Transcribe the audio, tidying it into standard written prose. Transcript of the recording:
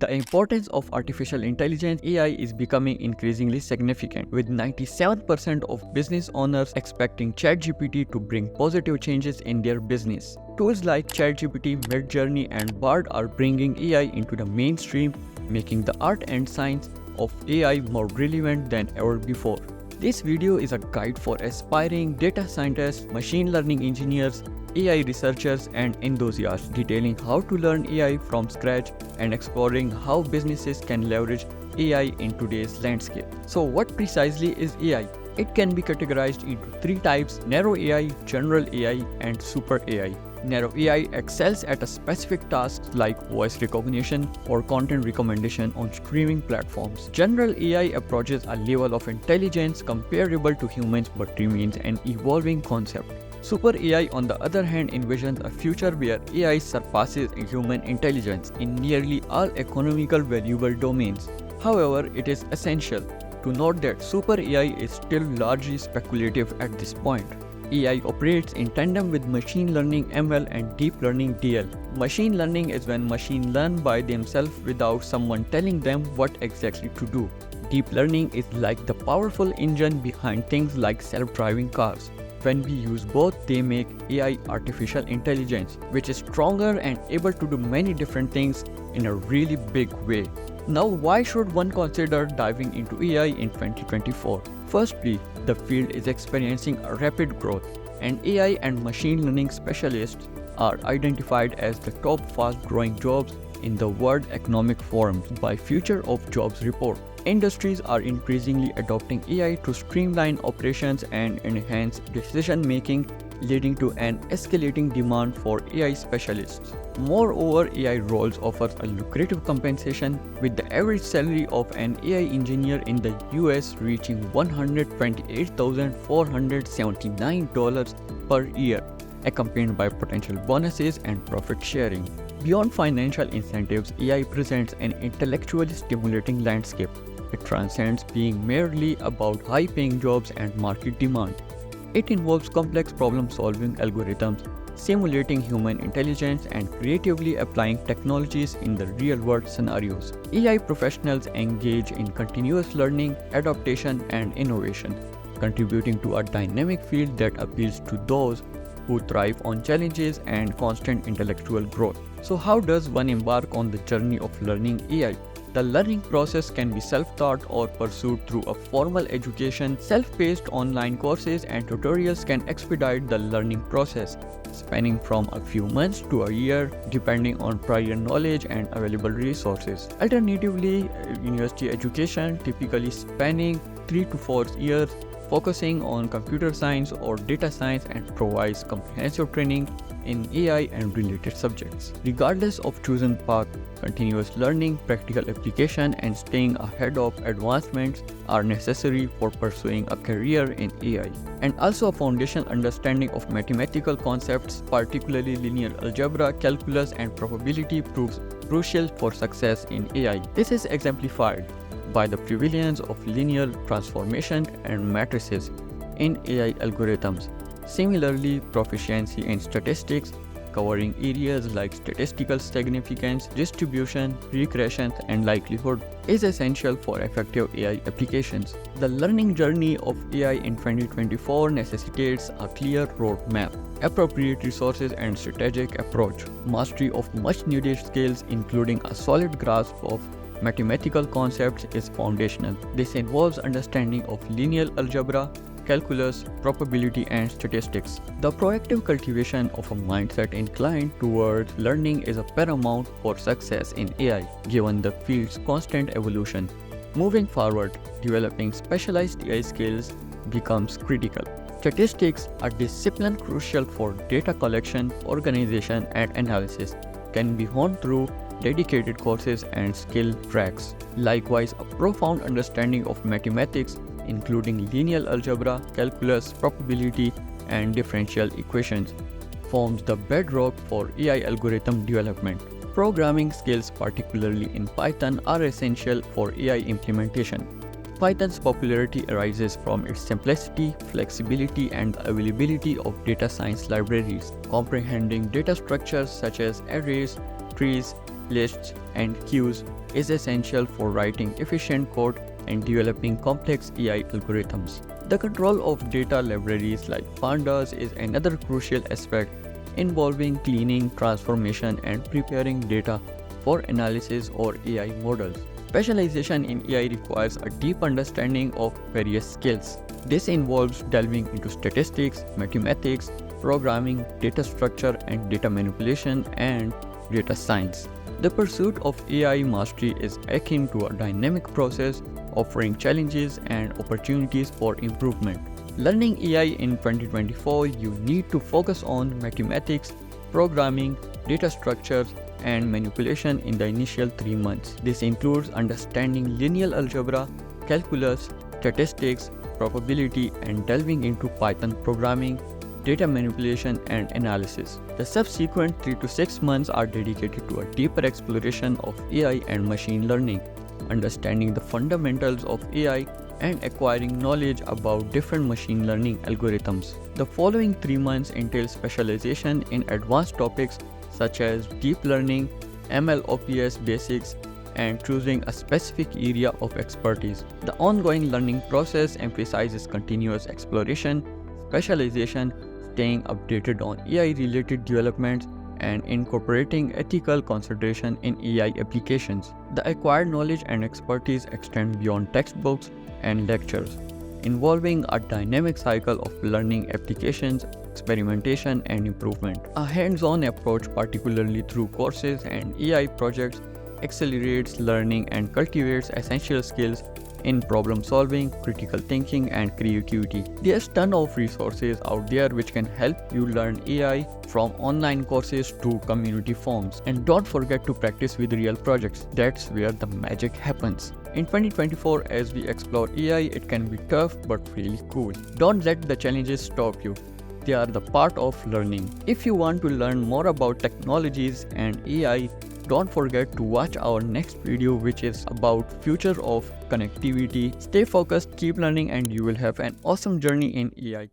The importance of artificial intelligence (AI) is becoming increasingly significant, with 97% of business owners expecting ChatGPT to bring positive changes in their business. Tools like ChatGPT, Midjourney, and Bard are bringing AI into the mainstream, making the art and science of AI more relevant than ever before. This video is a guide for aspiring data scientists, machine learning engineers, AI researchers, and enthusiasts, detailing how to learn AI from scratch and exploring how businesses can leverage AI in today's landscape. So, what precisely is AI? It can be categorized into three types: narrow AI, general AI, and super AI. Narrow AI excels at a specific task like voice recognition or content recommendation on streaming platforms. General AI approaches a level of intelligence comparable to humans but remains an evolving concept. Super AI, on the other hand, envisions a future where AI surpasses human intelligence in nearly all economical valuable domains. However, it is essential to note that Super AI is still largely speculative at this point. AI operates in tandem with machine learning (ML) and deep learning (DL). Machine learning is when machines learn by themselves without someone telling them what exactly to do. Deep learning is like the powerful engine behind things like self-driving cars. When we use both, they make AI artificial intelligence, which is stronger and able to do many different things in a really big way. Now, why should one consider diving into AI in 2024? Firstly, the field is experiencing a rapid growth, and AI and machine learning specialists are identified as the top fast-growing jobs in the World Economic Forum by Future of Jobs report. Industries are increasingly adopting AI to streamline operations and enhance decision-making, leading to an escalating demand for AI specialists. Moreover, AI roles offer a lucrative compensation, with the average salary of an AI engineer in the US reaching $128,479 per year, accompanied by potential bonuses and profit sharing. Beyond financial incentives, AI presents an intellectually stimulating landscape. It transcends being merely about high-paying jobs and market demand. It involves complex problem-solving algorithms, simulating human intelligence, and creatively applying technologies in the real-world scenarios. AI professionals engage in continuous learning, adaptation, and innovation, contributing to a dynamic field that appeals to those who thrive on challenges and constant intellectual growth. So, how does one embark on the journey of learning AI? The learning process can be self-taught or pursued through a formal education. Self-paced online courses and tutorials can expedite the learning process, spanning from a few months to a year, depending on prior knowledge and available resources. Alternatively, university education, typically spanning 3 to 4 years, focusing on computer science or data science, and provides comprehensive training in AI and related subjects. Regardless of chosen path, continuous learning, practical application, and staying ahead of advancements are necessary for pursuing a career in AI. And also, a foundational understanding of mathematical concepts, particularly linear algebra, calculus, and probability, proves crucial for success in AI. This is exemplified by the prevalence of linear transformation and matrices in AI algorithms. Similarly, proficiency in statistics, covering areas like statistical significance, distribution, regression, and likelihood, is essential for effective AI applications. The learning journey of AI in 2024 necessitates a clear roadmap, appropriate resources, and strategic approach. Mastery of much-needed skills, including a solid grasp of mathematical concepts, is foundational. This involves understanding of linear algebra, calculus, probability, and statistics. The proactive cultivation of a mindset inclined towards learning is paramount for success in AI, given the field's constant evolution. Moving forward, developing specialized AI skills becomes critical. Statistics, a discipline crucial for data collection, organization, and analysis, can be honed through dedicated courses and skill tracks. Likewise, a profound understanding of mathematics, including linear algebra, calculus, probability, and differential equations, forms the bedrock for AI algorithm development. Programming skills, particularly in Python, are essential for AI implementation. Python's popularity arises from its simplicity, flexibility, and availability of data science libraries. Comprehending data structures such as arrays, trees, lists, and queues is essential for writing efficient code and developing complex AI algorithms. The control of data libraries like pandas is another crucial aspect involving cleaning, transformation, and preparing data for analysis or AI models. Specialization in AI requires a deep understanding of various skills. This involves delving into statistics, mathematics, programming, data structure and data manipulation, and data science. The pursuit of AI mastery is akin to a dynamic process offering challenges and opportunities for improvement. Learning AI in 2024, you need to focus on mathematics, programming, data structures, and manipulation in the initial 3 months. This includes understanding linear algebra, calculus, statistics, probability, and delving into Python programming, data manipulation, and analysis. The subsequent 3 to 6 months are dedicated to a deeper exploration of AI and machine learning, understanding the fundamentals of AI, and acquiring knowledge about different machine learning algorithms. The following 3 months entail specialization in advanced topics such as deep learning, MLOps basics, and choosing a specific area of expertise. The ongoing learning process emphasizes continuous exploration, specialization, staying updated on AI-related developments, and incorporating ethical consideration in AI applications. The acquired knowledge and expertise extend beyond textbooks and lectures, involving a dynamic cycle of learning applications, experimentation, and improvement. A hands-on approach, particularly through courses and AI projects, accelerates learning and cultivates essential skills in problem solving, critical thinking, and creativity. There's a ton of resources out there which can help you learn AI, from online courses to community forums. And don't forget to practice with real projects. That's where the magic happens. In 2024, as we explore AI, it can be tough but really cool. Don't let the challenges stop you. They are the part of learning. If you want to learn more about technologies and AI, don't forget to watch our next video, which is about future of connectivity. Stay focused, keep learning, and you will have an awesome journey in AI.